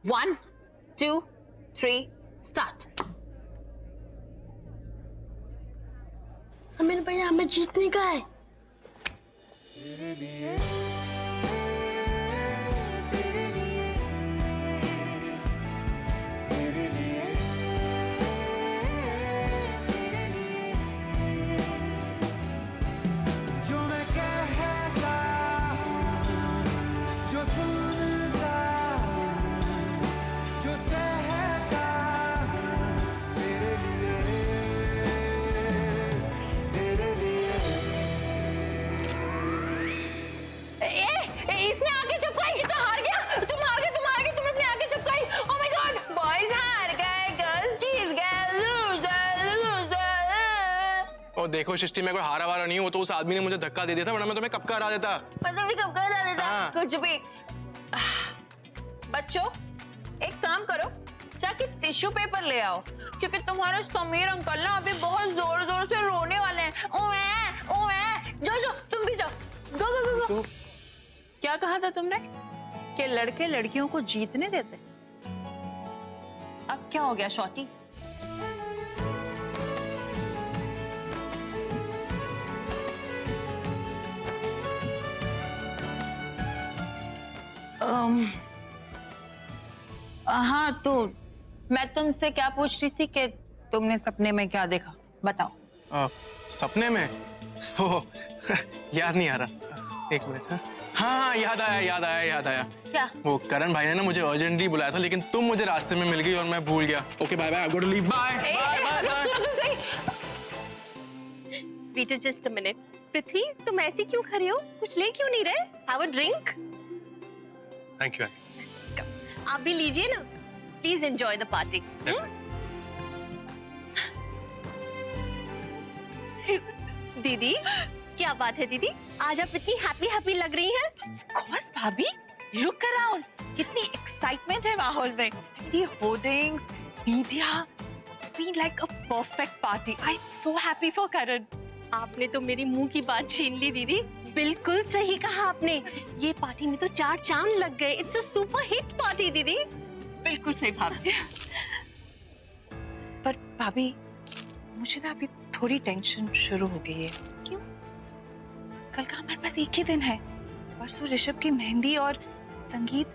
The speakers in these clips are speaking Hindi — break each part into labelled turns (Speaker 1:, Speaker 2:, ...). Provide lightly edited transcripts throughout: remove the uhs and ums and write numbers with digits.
Speaker 1: 1, 2, 3, start.
Speaker 2: समीर भैया हमें जीतने का है।
Speaker 1: इसने आगे चिपकाई, तो हार गया। तुम हार गए, तुमने अपने आगे चिपकाई। ओह माय गॉड, बॉयज हार गए, गर्ल्स जीत गए, लूजर लूजर।
Speaker 3: ओ देखो सृष्टि, मैं कोई हारा वारा नहीं हूँ, तो उस आदमी ने मुझे धक्का दे दिया था, वरना मैं तुम्हें कब का हरा देता।
Speaker 1: मतलब भी कब कर देता।
Speaker 3: हाँ।
Speaker 1: कुछ भी। बच्चों, एक काम करो, जाके टिश्यू पेपर ले आओ, क्योंकि तुम्हारे समीर अंकल ना अभी बहुत जोर जोर से रोने वाले हैं। ओए, जाओ, तुम भी जाओ। गो।
Speaker 3: तो
Speaker 1: क्या कहा था तुमने कि लड़के लड़कियों को जीतने देते? अब क्या हो गया शॉटी? हाँ, तो मैं तुमसे क्या पूछ रही थी कि तुमने सपने में क्या देखा, बताओ।
Speaker 3: सपने में? ओ, याद नहीं आ रहा, एक मिनट। हाँ, याद आया।
Speaker 1: क्या?
Speaker 3: वो करण भाई ने ना मुझे अर्जेंटली बुलाया था, लेकिन तुम मुझे रास्ते में मिल गई और मैं भूल गया। Okay, bye bye, I got to leave, bye bye.
Speaker 2: Peter just a minute. Prithvi, तुम ऐसी क्यों खड़े हो? कुछ ले क्यों नहीं रहे? Have a drink.
Speaker 4: Thank you.
Speaker 2: आप भी लीजिए ना। Please enjoy the party. दीदी, क्या बात है दीदी? आज आप इतनी हैप्पी लग रही हैं।
Speaker 1: Of course, भाभी, look around, कितनी एक्साइटमेंट है माहौल में। ये hoardings, media, it's been like a perfect party. I'm so happy for Karan.
Speaker 2: आपने तो मेरी मुंह की बात छीन ली दीदी। बिल्कुल सही कहा आपने। ये पार्टी में तो 4 चांद लग गए। It's a super hit party दीदी।
Speaker 1: बिल्कुल सही भाभी। पर भाभी, मुझे ना अभी थोड़ी टेंशन शुरू हो गई है।
Speaker 2: क्यों?
Speaker 1: कल का हमारे पास एक ही दिन है। परसों ऋषभ की मेहंदी और संगीत।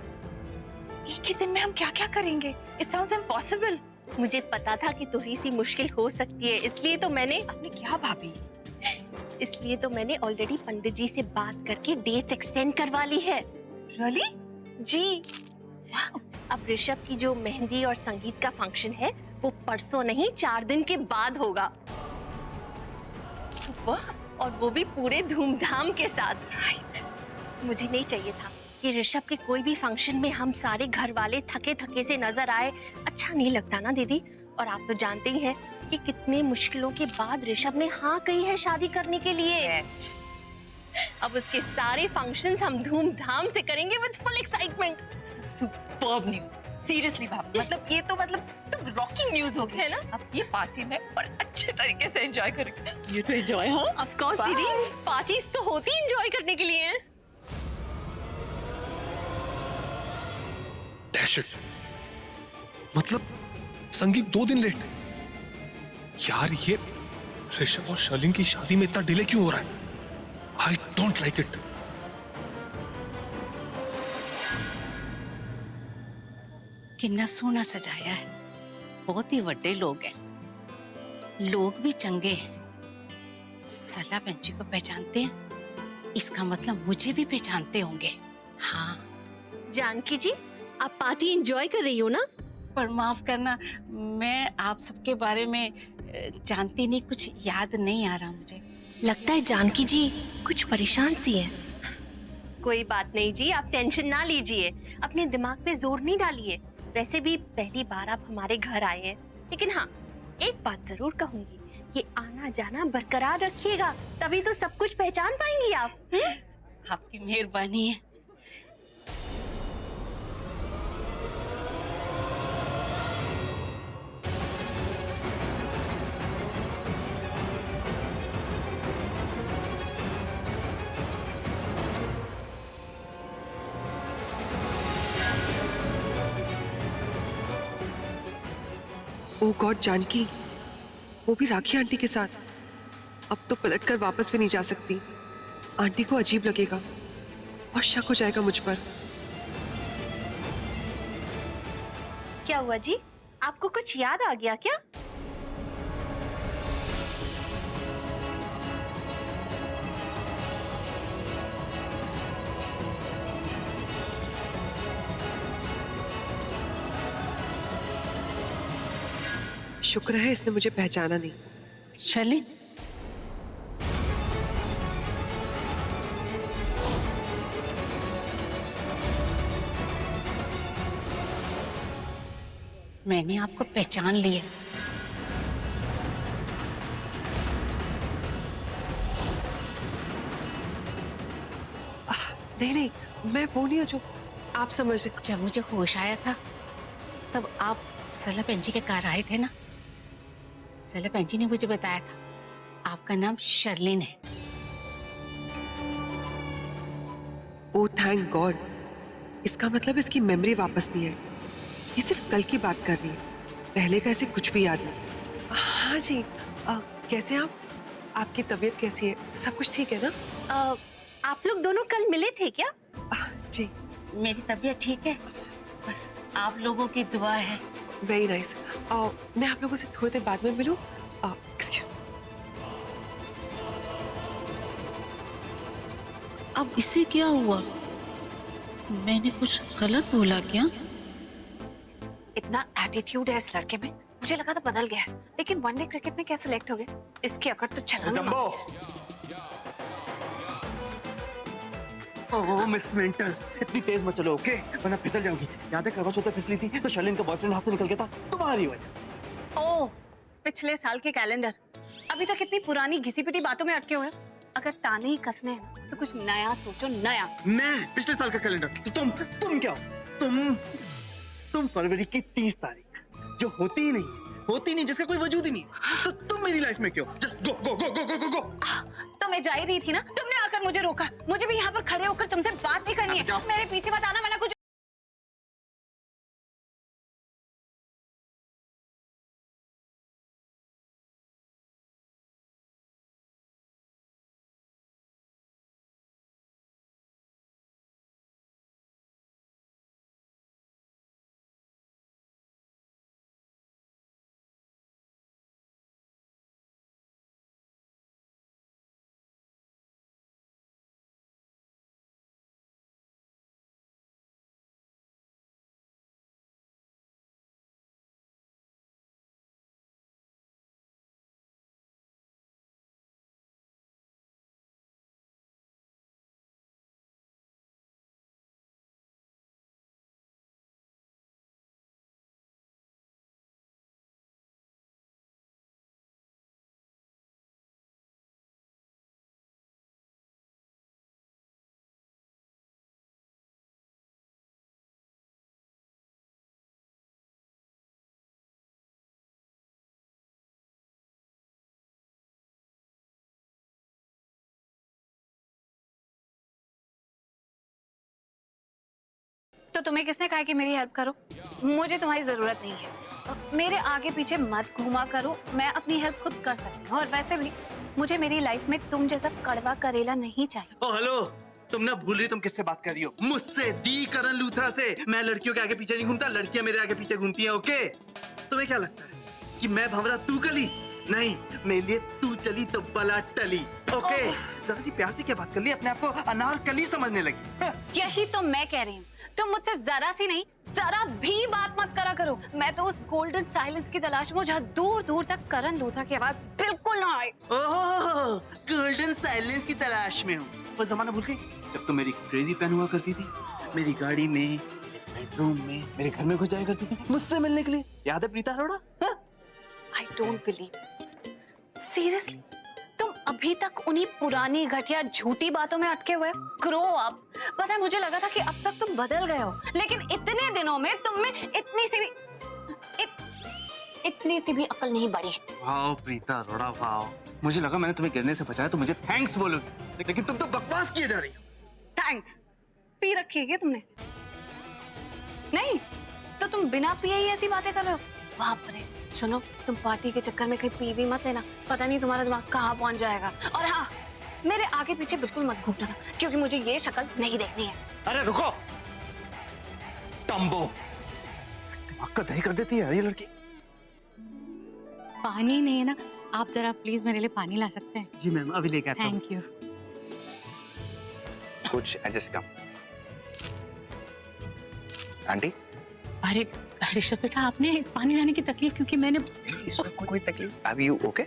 Speaker 1: एक ही दिन में हम क्या क्या करेंगे? It sounds impossible.
Speaker 2: मुझे पता था कि थोड़ी सी मुश्किल हो सकती है, इसलिए तो मैंने
Speaker 1: क्या भाभी?
Speaker 2: इसलिए तो मैंने ऑलरेडी पंडित जी से बात करके डेट्स एक्सटेंड करवा ली है।
Speaker 1: Really?
Speaker 2: जी। अब ऋषभ की जो मेहंदी और संगीत का फंक्शन है वो परसों नहीं 4 दिन के बाद होगा।
Speaker 1: सुपर।
Speaker 2: और वो भी पूरे धूमधाम के साथ।
Speaker 1: राइट।
Speaker 2: मुझे नहीं चाहिए था कि ऋषभ के कोई भी फंक्शन में हम सारे घर वाले थके थके से नजर आए। अच्छा नहीं लगता ना दीदी। और आप तो जानते ही हैं कि कितने मुश्किलों के बाद ऋषभ ने हाँ कही है शादी करने के लिए। अब उसके सारे फंक्शंस हम धूमधाम से करेंगे with full excitement.
Speaker 1: Superb news. Seriously भाभी, मतलब ये तो मतलब रॉकिंग न्यूज़ हो गई है ना। अब ये पार्टी में और अच्छे तरीके से एंजॉय करेंगे। ये तो एंजॉय। हाँ,
Speaker 2: ऑफ कोर्स दीदी, पार्टीज तो होती एंजॉय करने के लिए हैं।
Speaker 4: Dash it. मतलब संगीत 2 दिन लेट। यार ये ऋषभ और शर्लिन की शादी में इतना डिले क्यों हो रहा है? I don't like it.
Speaker 5: कितना सोना सजाया है। बहुत ही बड़े लोग हैं, लोग भी चंगे हैं। सला बहन जी को पहचानते हैं, इसका मतलब मुझे भी पहचानते होंगे। हाँ।
Speaker 2: जानकी जी, आप पार्टी एंजॉय कर रही हो ना?
Speaker 5: पर माफ करना, मैं आप सबके बारे में जानती नहीं, कुछ याद नहीं आ रहा मुझे।
Speaker 2: लगता है जानकी जी कुछ परेशान सी हैं। कोई बात नहीं जी, आप टेंशन ना लीजिए, अपने दिमाग पे जोर नहीं डालिए। वैसे भी पहली बार आप हमारे घर आए हैं, लेकिन हाँ, एक बात जरूर कहूंगी, ये आना जाना बरकरार रखिएगा, तभी तो सब कुछ पहचान पाएंगी आप।
Speaker 5: आपकी मेहरबानी है।
Speaker 6: ओ गॉड जानकी, वो भी राखी आंटी के साथ। अब तो पलट कर वापस भी नहीं जा सकती। आंटी को अजीब लगेगा और शक हो जाएगा मुझ पर।
Speaker 2: क्या हुआ जी, आपको कुछ याद आ गया क्या?
Speaker 6: शुक्र है इसने मुझे पहचाना नहीं।
Speaker 5: शर्लिन, मैंने आपको पहचान लिया।
Speaker 6: नहीं नहीं, मैं वो नहीं हूँ जो आप समझ।
Speaker 5: जब मुझे होश आया था तब आप सला बहन जी के घर आए थे ना। सला बहन जी ने मुझे बताया था आपका नाम शर्लिन है।
Speaker 6: ओ थैंक गॉड, इसका मतलब इसकी मेमोरी वापस नहीं है। ये सिर्फ कल की बात कर रही है, पहले का ऐसे कुछ भी याद नहीं। हाँ जी, कैसे आप? आपकी तबीयत कैसी है? सब कुछ ठीक है ना?
Speaker 2: आप लोग दोनों कल मिले थे क्या?
Speaker 6: जी
Speaker 5: मेरी तबीयत ठीक है, बस आप लोगों की दुआ है।
Speaker 6: Very nice. मैं आप लोगों से थोड़ी देर बाद में मिलूं। एक्सक्यूज।
Speaker 5: अब इसे क्या हुआ? मैंने कुछ गलत बोला क्या?
Speaker 2: इतना एटीट्यूड है इस लड़के में, मुझे लगा था बदल गया है, लेकिन वनडे क्रिकेट में क्या सिलेक्ट हो गए? इसकी अकड़ तो छलांग मार।
Speaker 7: ओह मिस मेंटल, इतनी तेज मत चलो ओके, वरना फिसल जाओगी। याद है करवा चौथ पे फिसली थी तो शर्लिन का बॉयफ्रेंड हाथ से निकल गया था तुम्हारी वजह से।
Speaker 2: ओह, पिछले साल के कैलेंडर अभी तक इतनी पुरानी घिसी पिटी बातों में अटके हुए। अगर ताने ही कसने हैं तो कुछ नया सोचो, नया।
Speaker 7: मैं पिछले साल का कैलेंडर तो तुम क्या हो? तुम फरवरी की 30 तारीख जो होती ही नहीं, जिसका कोई वजूद ही नहीं, तो तुम मेरी लाइफ में क्यों? जस्ट गो गो गो गो गो गो।
Speaker 2: तो मैं जा ही रही थी ना, तुमने आकर मुझे रोका। मुझे भी यहाँ पर खड़े होकर तुमसे बात नहीं करनी है। मेरे पीछे मत आना, वरना कुछ। तो तुम्हें किसने कहा कि मेरी हेल्प करो? मुझे तुम्हारी जरूरत नहीं है। मेरे आगे पीछे मत घूमा करो, मैं अपनी हेल्प खुद कर सकती हूँ। और वैसे भी मुझे मेरी लाइफ में तुम जैसा कड़वा करेला नहीं चाहिए।
Speaker 7: ओ हेलो, तुम ना भूल रही हो तुम किससे बात कर रही हो? मुझसे, दी करण लूथरा से। मैं लड़कियों के आगे पीछे नहीं घूमता, लड़कियां मेरे आगे पीछे घूमती हैं। ओके, तुम्हें क्या लगता है कि मैं भंवरा तू कली? नहीं, मेरे लिए तू चली तो बला टली। ओके, जरा सी प्यार से क्या बात कर ली, अपने आप को अनारकली समझने लगी।
Speaker 2: यही तो मैं कह रही हूँ, तुम मुझसे जरा सी नहीं, जरा भी बात मत करा करो। मैं तो उस गोल्डन साइलेंस की तलाश में हूँ जहाँ दूर दूर तक करण लूथरा की आवाज बिल्कुल ना आए।
Speaker 7: ओह, गोल्डन साइलेंस की तलाश में हूँ। वो जमाना भूल गई जब तुम मेरी क्रेजी फैन हुआ करती थी, मेरी गाड़ी में, बेडरूम में, मेरे घर में घुस जाया करती थी मुझसे मिलने के लिए। याद है Preeta Arora?
Speaker 2: I don't believe this. Seriously? तुम अभी तक उन्हीं पुरानी घटिया झूठी बातों में अटके हुए? Grow up. पता है, मुझे लगा था कि अब तक तुम बदल गए हो, लेकिन इतने दिनों में तुम में इतनी सी भी अकल नहीं बढ़ी।
Speaker 7: Wow Preeta Arora, wow. मुझे लगा मैंने तुम्हें गिरने से बचाया तो मुझे थैंक्स बोलोगी, लेकिन तुम तो बकवास किए जा रही हो।
Speaker 2: थैंक्स पी रखी है क्या तुमने? नहीं तो तुम बिना पिए ही ऐसी बातें कर रहे हो? बाप रे, सुनो, तुम पार्टी के चक्कर में कहीं पी भी मत लेना, पता नहीं तुम्हारा दिमाग कहाँ पहुंच जाएगा। और हाँ, मेरे आगे पीछे बिल्कुल मत घूमना, क्योंकि मुझे ये शक्ल नहीं देखनी है।
Speaker 7: अरे रुको, टम्बो, दिमाग का दही कर देती है ये लड़की।
Speaker 8: पानी नहीं है ना, आप जरा प्लीज मेरे लिए पानी ला सकते हैं?
Speaker 7: जी मैम, अभी लेकर आता हूँ।
Speaker 8: Thank you.
Speaker 9: कुछ एडजस्ट कम। आंटी,
Speaker 8: अरे ऋषभ बेटा, आपने पानी लाने की तकलीफ, क्योंकि मैंने
Speaker 9: इसमें कोई तकलीफ? Are you okay?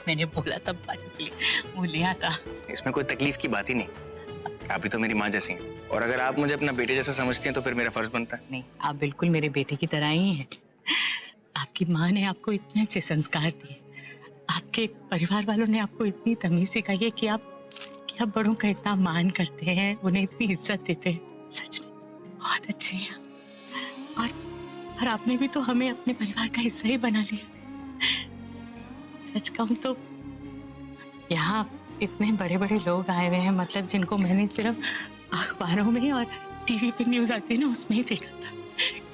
Speaker 8: मैंने बोला तब पानी के लिए वो ले आता।
Speaker 9: इसमें कोई तकलीफ की बात ही नहीं। आप ही तो मेरी माँ जैसी हैं, और अगर आप मुझे अपना बेटे जैसा समझती हैं तो फिर मेरा फर्ज बनता है।
Speaker 8: नहीं, आप बिल्कुल मेरे बेटे की तरह ही हैं। आपकी माँ ने आपको इतने अच्छे संस्कार दिए, आपके परिवार वालों ने आपको इतनी तमीज सिखाई है कि आप बड़ों का इतना मान करते हैं, उन्हें इतनी इज्जत देते हैं। सच में बहुत अच्छे हैं। और आपने भी तो हमें अपने परिवार का हिस्सा ही बना लिया। सच कहूं तो यहाँ इतने बड़े बड़े लोग आए हुए हैं, मतलब जिनको मैंने सिर्फ अखबारों में और टीवी पे न्यूज आती है ना, उसमें ही देखा था।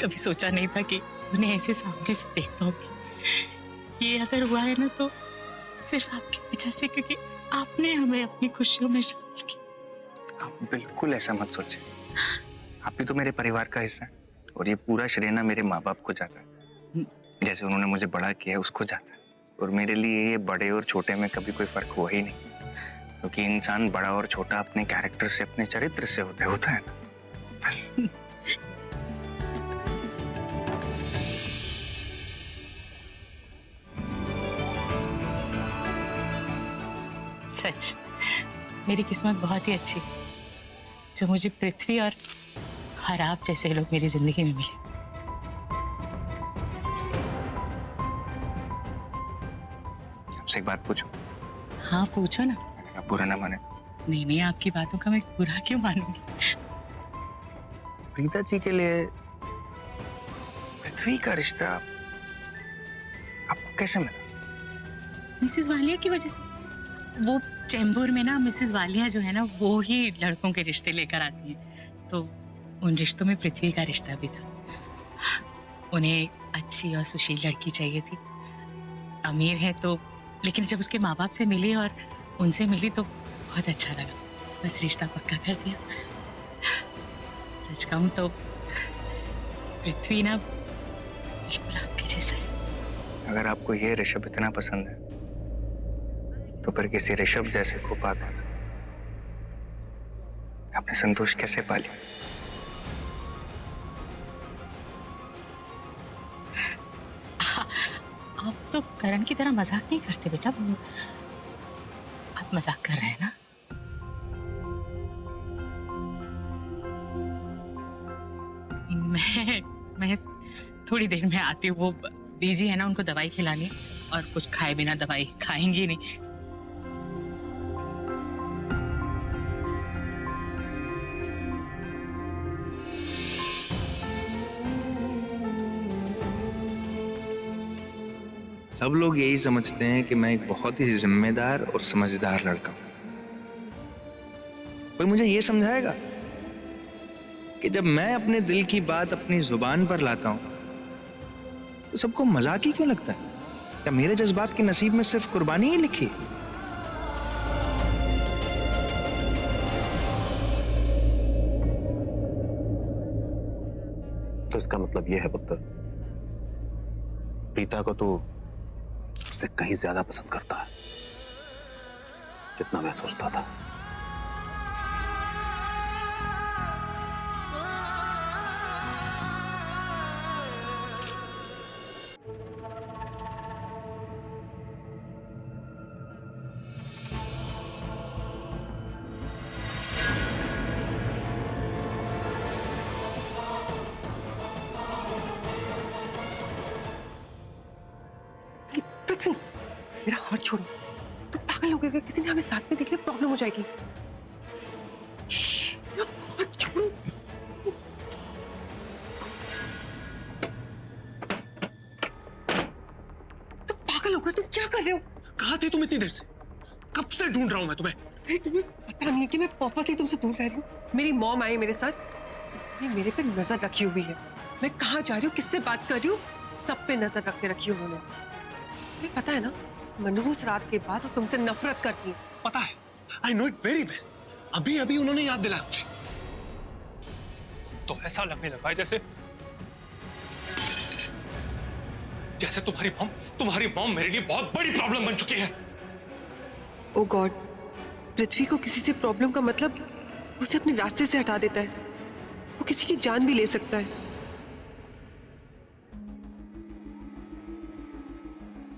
Speaker 8: कभी सोचा नहीं था कि उन्हें ऐसे सामने से देख पाऊंगी। ये अगर हुआ है ना तो सिर्फ आपकी वजह से, क्योंकि आपने हमें अपनी खुशियों में शामिल किया।
Speaker 9: आप बिल्कुल ऐसा मत सोचिए, आप भी तो मेरे परिवार का हिस्सा है, और ये पूरा श्रेय ना मेरे माँ बाप को जाता है। जैसे उन्होंने मुझे बड़ा किया है उसको जाता है, और मेरे लिए ये बड़े और छोटे में कभी कोई फर्क हुआ ही नहीं, क्योंकि इंसान बड़ा और छोटा अपने कैरेक्टर से, अपने चरित्र से होता है ना, बस।
Speaker 8: सच, मेरी किस्मत बहुत ही अच्छी जो मुझे पृथ्वी और आप जैसे लोग मेरी जिंदगी में मिले।
Speaker 9: आपसे एक बात पूछूं?
Speaker 8: हाँ पूछो ना।
Speaker 9: अगर आप बुरा ना माने तो।
Speaker 8: नहीं नहीं, आपकी बातों का मैं बुरा क्यों मानूंगी?
Speaker 9: प्रीता जी के लिए पृथ्वी का रिश्ता आपको कैसे मिला?
Speaker 8: मिसेस वालिया की वजह से। वो चेंबूर में ना मिसेस वालिया जो है ना, वो ही लड़कों के रिश्ते लेकर आती हैं, तो उन रिश्तों में पृथ्वी का रिश्ता भी था। उन्हें अच्छी और सुशील लड़की चाहिए थी, अमीर है तो, लेकिन जब उसके माँ बाप से मिली और उनसे मिली तो बहुत अच्छा लगा, बस रिश्ता पक्का कर दिया। सच कहूं तो पृथ्वी ना बिल्कुल आपके जैसा है।
Speaker 9: अगर आपको ये ऋषभ इतना पसंद है तो फिर किसी ऋषभ जैसे को पाकर आपने संतोष कैसे पा लिया?
Speaker 8: आप तो करण की तरह मजाक नहीं करते बेटा। आप मजाक कर रहे हैं ना? मैं थोड़ी देर में आती हूँ। वो बीजी है ना, उनको दवाई खिलानी, और कुछ खाए बिना दवाई खाएंगी नहीं।
Speaker 9: सब लोग यही समझते हैं कि मैं एक बहुत ही जिम्मेदार और समझदार लड़का हूं, पर मुझे ये समझाएगा कि जब मैं अपने दिल की बात अपनी जुबान पर लाता हूं तो सबको मजाक ही क्यों लगता है? क्या मेरे जज्बात के नसीब में सिर्फ कुर्बानी ही लिखी?
Speaker 10: तो इसका मतलब यह है पुत्र, प्रीता को तू उससे कहीं ज्यादा पसंद करता है जितना मैं सोचता था।
Speaker 6: पृथ्वी, मेरा हाथ छोड़ो। तुम पागल हो गए? किसी ने हमें साथ में देख लिया, प्रॉब्लम हो जाएगी। मेरा हाथ छोड़ो। तुम पागल हो गए? तुम क्या कर रहे हो?
Speaker 4: कहाँ थे तुम इतनी देर से? कब से ढूंढ रहा हूं मैं तुम्हें।
Speaker 6: अरे तुम्हें पता नहीं है कि मैं पर्पसली तुमसे दूर रह रही हूँ? मेरी मॉम आई मेरे साथ, ये मेरे पे नजर रखी हुई है। मैं कहाँ जा रही हूँ, किससे बात कर रही हूँ, सब पे नजर रख के रखी उन्होंने। तुम्हें पता है ना, उस मनहूस रात के बाद वो तुमसे नफरत करती है।
Speaker 4: पता है, I know it very well. अभी अभी उन्होंने याद दिलाया मुझे। तो ऐसा लगने लगा है जैसे तुम्हारी मॉम मेरे लिए बहुत बड़ी प्रॉब्लम बन चुकी है।
Speaker 6: ओ गॉड, पृथ्वी को किसी से प्रॉब्लम का मतलब उसे अपने रास्ते से हटा देता है। वो किसी की जान भी ले सकता है।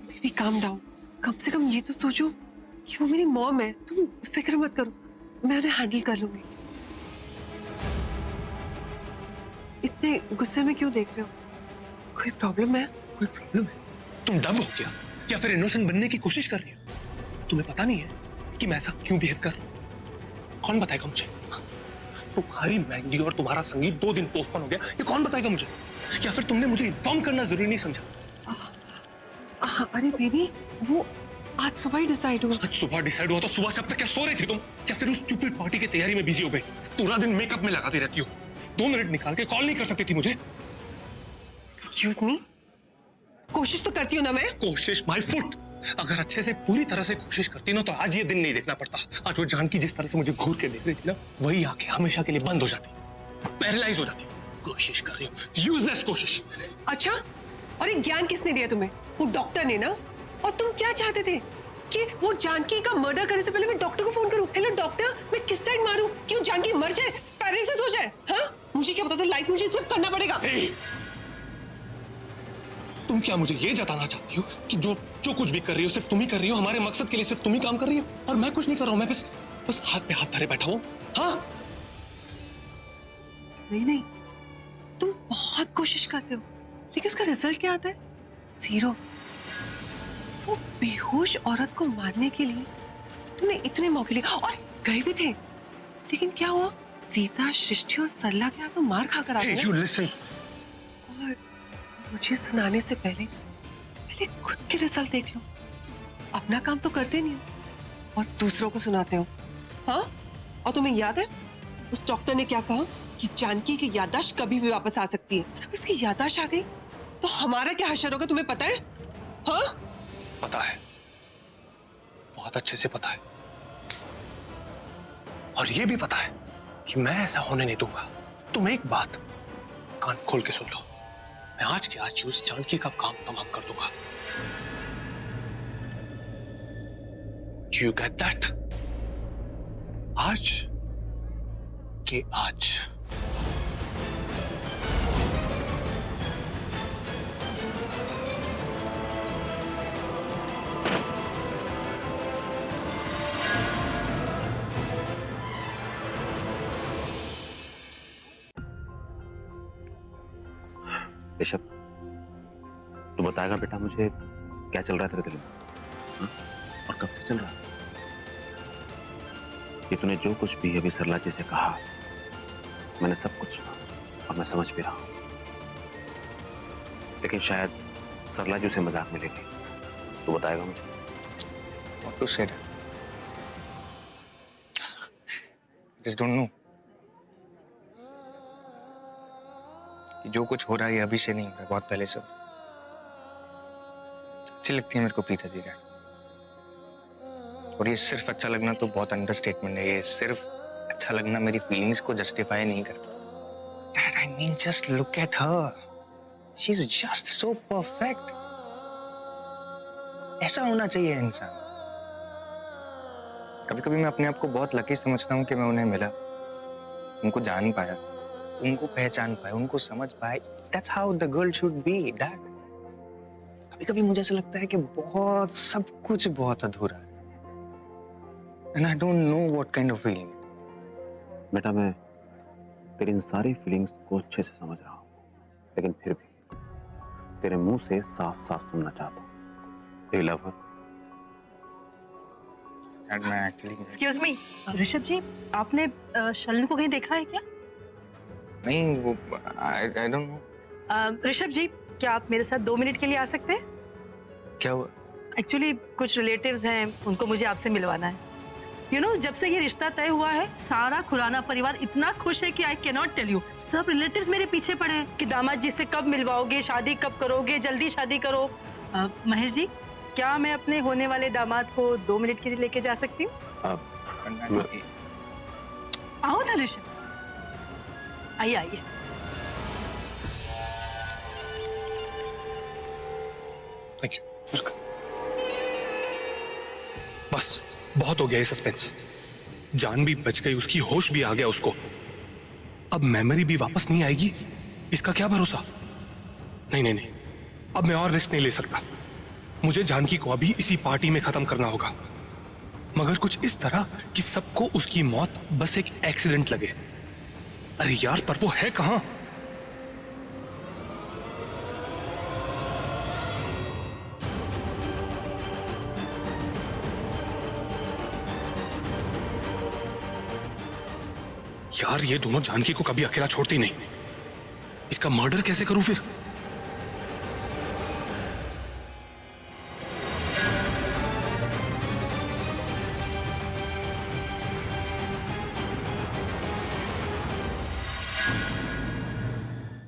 Speaker 6: बेबी काम डाउन, कम से कम ये तो सोचो कि वो मेरी मॉम है। तुम फिक्र मत करो, मैं उन्हें हैंडल कर लूंगी। इतने गुस्से में क्यों देख रहे हो? कोई प्रॉब्लम है?
Speaker 4: कोई प्रॉब्लम है? तुम डम हो गया या फिर इनोसेंट बनने की कोशिश कर रही हो? तुम्हें पता नहीं है कि मैं ऐसा क्यों बिहेव कर रहा हूं? कौन बताएगा मुझे? तुम्हारी मैगी और तुम्हारा संगीत 2 दिन पोस्टपोन हो गया, ये कौन बताएगा मुझे? या फिर तुमने मुझे इन्फॉर्म करना जरूरी नहीं समझा?
Speaker 6: अरे बेबी, वो आज सुबह ही डिसाइड हुआ।
Speaker 4: आज सुबह डिसाइड हुआ तो सुबह से अब तक क्या सो रही थी तुम? या फिर उस स्टूपिड पार्टी की तैयारी में बिजी हो गई? पूरा दिन मेकअप में लगाती रहती हो, 2 मिनट निकाल के कॉल नहीं कर सकती थी मुझे?
Speaker 6: एक्सक्यूज मी, कोशिश तो करती हूँ ना मैं।
Speaker 4: कोशिश माय फुट। अगर अच्छे से पूरी तरह से कोशिश करती ना तो आज ये दिन नहीं देखना पड़ता। आज वो जानकी जिस तरह से मुझे घूर के देख रही थी ना, वही आके हमेशा के लिए बंद हो जाती, पैरालाइज हो जाती। कोशिश कर रही हो, यूजलेस कोशिश।
Speaker 6: अच्छा, और ये ज्ञान किसने दिया तुम्हें? वो डॉक्टर ने ना। और तुम क्या चाहते थे कि वो जानकी का मर्डर करने से पहले मैं डॉक्टर को फोन करूं? हेलो डॉक्टर, मैं किस साइड मारूं कि वो जानकी मर जाए, पैरालिसिस हो जाए? हाँ, मुझे क्या पता था, लाइफ मुझे सब करना पड़ेगा।
Speaker 4: तुम क्या मुझे ये जताना चाहती हो कि जो कुछ भी कर रही हो सिर्फ तुम ही कर रही हो? हमारे मकसद के लिए सिर्फ तुम ही काम कर रही हो और मैं कुछ नहीं कर रहा हूं? मैं बस हाथ पे हाथ धरे बैठा हूं। हाँ,
Speaker 6: नहीं, तुम बहुत कोशिश करते हो, लेकिन उसका रिजल्ट क्या आता है? 0। वो बेहोश औरत को मारने के लिए तुमने इतने मौके लिए और गए भी थे, लेकिन क्या हुआ? रीता, सृष्टि और सरला के हाथों मार खाकर आ गए।
Speaker 4: You listen.
Speaker 6: और मुझे सुनाने से पहले खुद के रिजल्ट देख लो। अपना काम तो करते नहीं हो और दूसरों को सुनाते हो। हाँ, और तुम्हें याद है उस डॉक्टर ने क्या कहा कि जानकी की याददाश्त कभी भी वापस आ सकती है। अगर उसकी याददाश्त आ गई तो हमारा क्या हशर होगा, तुम्हें पता है? हाँ,
Speaker 4: पता है, बहुत अच्छे से पता है। और ये भी पता है कि मैं ऐसा होने नहीं दूंगा। तुम एक बात कान खोल के सुन लो, मैं आज के आज उस जानकी का काम तमाम कर दूंगा। Do you get that? आज के आज।
Speaker 10: ऋषभ, तू बताएगा बेटा मुझे क्या चल रहा है तेरे दिल में? हाँ? और कब से चल रहा है? ये तूने जो कुछ भी अभी सरला जी से कहा, मैंने सब कुछ सुना और मैं समझ भी रहा हूं। लेकिन शायद सरला जी उसे मजाक में ले गई। तू बताएगा मुझे?
Speaker 9: What to say? Just don't know. जो कुछ हो रहा है ये अभी से नहीं हो रहा है, बहुत पहले से। अच्छी लगती है मेरे को प्रीता जी रानी, और ये सिर्फ अच्छा लगना तो बहुत अंडरस्टेटमेंट है। ये सिर्फ अच्छा लगना मेरी फीलिंग्स को जस्टिफाई नहीं करता। Dad, I mean, just look at her. She's just so perfect. ऐसा होना चाहिए इंसान। कभी-कभी मैं अपने आप को बहुत लकी समझता हूँ कि मैं उन्हें मिला, उनको जान पाया, उनको पहचान पाया, उनको समझ पाया। That's how the girl should be, Dad. कभी-कभी मुझे ऐसा लगता है कि बहुत सब कुछ बहुत अधूरा है, and I don't know what kind of feeling.
Speaker 10: बेटा, मैं तेरी इन सारी फीलिंग्स को अच्छे से समझ रहा हूँ, लेकिन फिर भी तेरे मुंह से साफ साफ सुनना चाहता हूँ। You love her?
Speaker 9: Dad, मैं actually
Speaker 11: एक्सक्यूज मी, ऋषभ जी, आपने शलन को कहीं देखा है क्या?
Speaker 9: नहीं, वो I don't know.
Speaker 11: ऋषभ जी, क्या आप मेरे साथ 2 मिनट के लिए आ सकते हैं?
Speaker 9: क्या हुआ?
Speaker 11: एक्चुअली कुछ रिलेटिव्स हैं, उनको मुझे आपसे मिलवाना है। जब से ये रिश्ता तय हुआ है सारा खुराना परिवार इतना खुश है कि I can not tell you. सब रिलेटिव्स मेरे पीछे पड़े हैं कि दामाद जी से कब मिलवाओगे, शादी कब करोगे, जल्दी शादी करो। महेश जी, क्या मैं अपने होने वाले दामाद को 2 मिनट के लिए लेके जा सकती हूँ? आओ ना ऋषभ, आइए आइए।
Speaker 4: Thank you. बस बहुत हो गया ये सस्पेंस। जान भी बच गई उसकी, होश भी आ गया उसको। अब मेमोरी भी वापस नहीं आएगी, इसका क्या भरोसा। नहीं नहीं नहीं, अब मैं और रिस्क नहीं ले सकता। मुझे जानकी को अभी इसी पार्टी में खत्म करना होगा, मगर कुछ इस तरह कि सबको उसकी मौत बस एक एक्सीडेंट लगे। अरे यार, पर वो है कहां? यार, ये दोनों जानकी को कभी अकेला छोड़ती नहीं। इसका मर्डर कैसे करूं फिर?